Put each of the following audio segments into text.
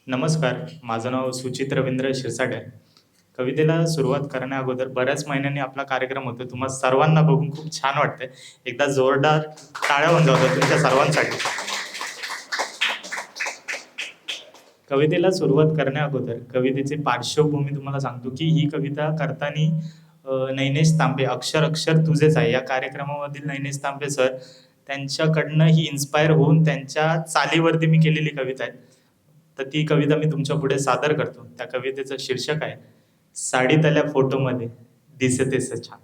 नमस्कार, माझं नाव सुचित रवींद्र शिरसाट आहे. कवितेला सुरुवात करण्याअगोदर बऱ्याच महिन्यांनी आपला कार्यक्रम होतो. तुम्हा सर्वांना बघून खूप छान वाटतंय. एकदा जोरदार टाळ्या होऊन जाऊ द्या तुमच्या सर्वांसाठी. कवितेला सुरुवात करण्याअगोदर कवितेची पार्श्वभूमी तुम्हाला सांगतो, की ही कविता करताना नैनेश तांबे, अक्षर अक्षर तुझेच आहे या कार्यक्रमामधील नैनेश तांबे सर त्यांच्याकडनं ही इन्स्पायर होऊन त्यांच्या चालीवरती मी केलेली कविता आहे. तर ती कविता मी तुमच्या पुढे सादर करतो. त्या कवितेचं शीर्षक आहे साडीतल्या फोटोमध्ये दिसतेस छान.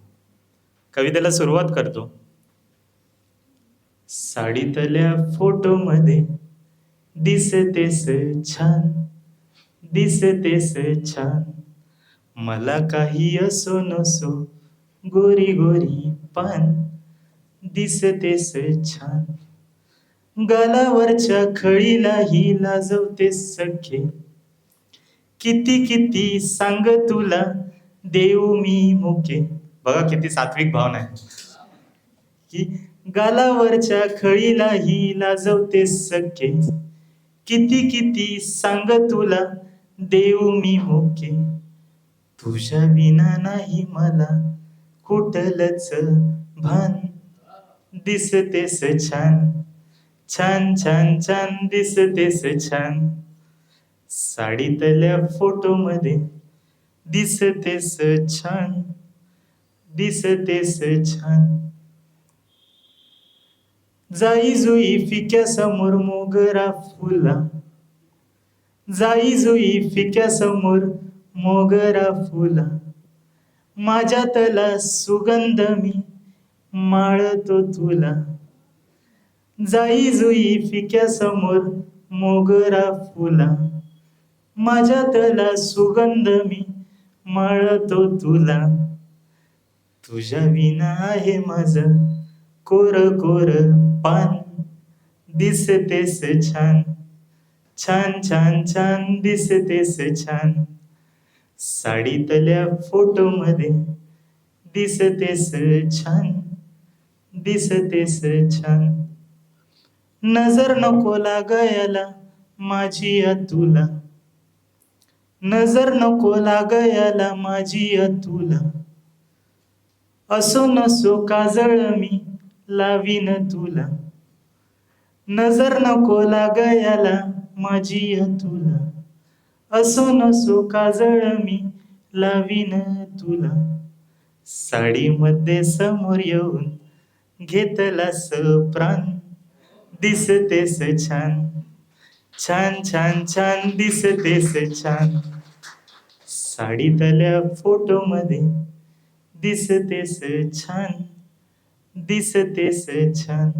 कवितेला सुरुवात करतो. साडीतल्या फोटोमध्ये दिसतेस छान, दिसतेस छान. मला काही असो नसो गोरी गोरी पान, दिसतेस छान. गालावरच्या खळीलाही लाजवतेस सखे, किती किती सांग तुला देऊ मी मुके. बघा किती सात्विक भावना आहे की गालावरच्या खळीलाही लाजवतेस सखे, किती किती सांग तुला देऊ मी मुके. तुझ्या विना नाही मला कुठलंच भान, दिसतेस छान, छान छान छान, दिसतेस छान. साडीतल्या फोटोमध्ये दिसतेस छान, दिसतेस छान. जाई जुई फिक्या समोर मोगरा फुला, जाई जुई फिक्या समोर मोगरा फुला. माझ्यातला सुगंध मी माळतो तुला. जाई जुई फिक्या समोर मोगरा फुला, माझ्यातला सुगंध मी माळतो तुला. तुझ्या विना आहे माझं कोर कोर पान, दिसतेस छान, छान छान छान, दिसतेस छान. साडीतल्या फोटोमध्ये दिसतेस छान, दिसतेस छान. नजर नको लागायला माझी तुला, नजर नको लागायला माझी तुला. असो नसो काजळ मी लावीन तुला, नजर नको लागायला माझी तुला. असो नसो काजळ मी लावीन तुला. साडीमध्ये समोर येऊन घेतलास प्राण, दिसतेस छान, छान छान छान, दिसतेस छान. साडीतल्या फोटोमध्ये दिसतेस छान, दिसतेस छान.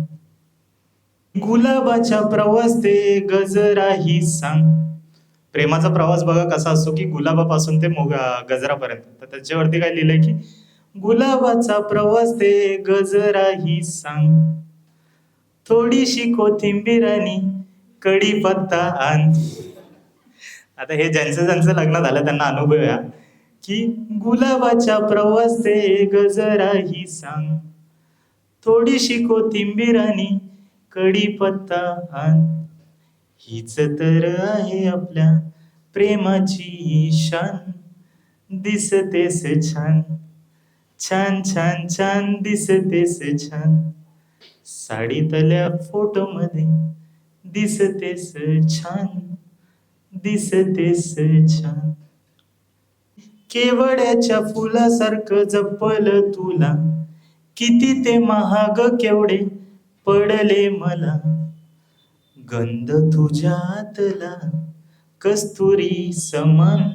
गुलाबाच्या प्रवास ते गजराही सांग. प्रेमाचा प्रवास बघा कसा असतो की गुलाबापासून ते गजरापर्यंत. तर त्याच्यावरती काय लिहिलंय की गुलाबाचा प्रवास ते गजराही सांग. थोडीशी कोथिंबीर आणि कढीपत्ता आण. आता हे ज्यांचं लग्न झालं त्यांना अनुभव या की गुलाबाच्या प्रवास ते गजराही सांग. थोडीशी कोथिंबीर आणि कढीपत्ता आण. हीच तर आहे आपल्या प्रेमाची शान, दिसतेस छान, छान छान छान, दिसतेस छान. साडीतल्या फोटोमध्ये दिसतेस छान, दिसतेस छान. केवड्याच्या फुलासारखं जपल तुला, किती ते महाग केवढे पडले मला. गंध तुझ्यातला कस्तुरी समान,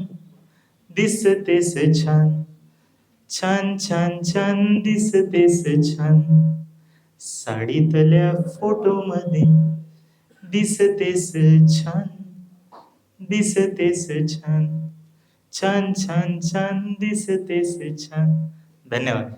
दिसतेस छान, छान छान छान, दिसतेस छान. साडीतल्या फोटोमध्ये दिसतेस छान, दिसतेस छान, छान छान छान, दिसतेस छान. धन्यवाद.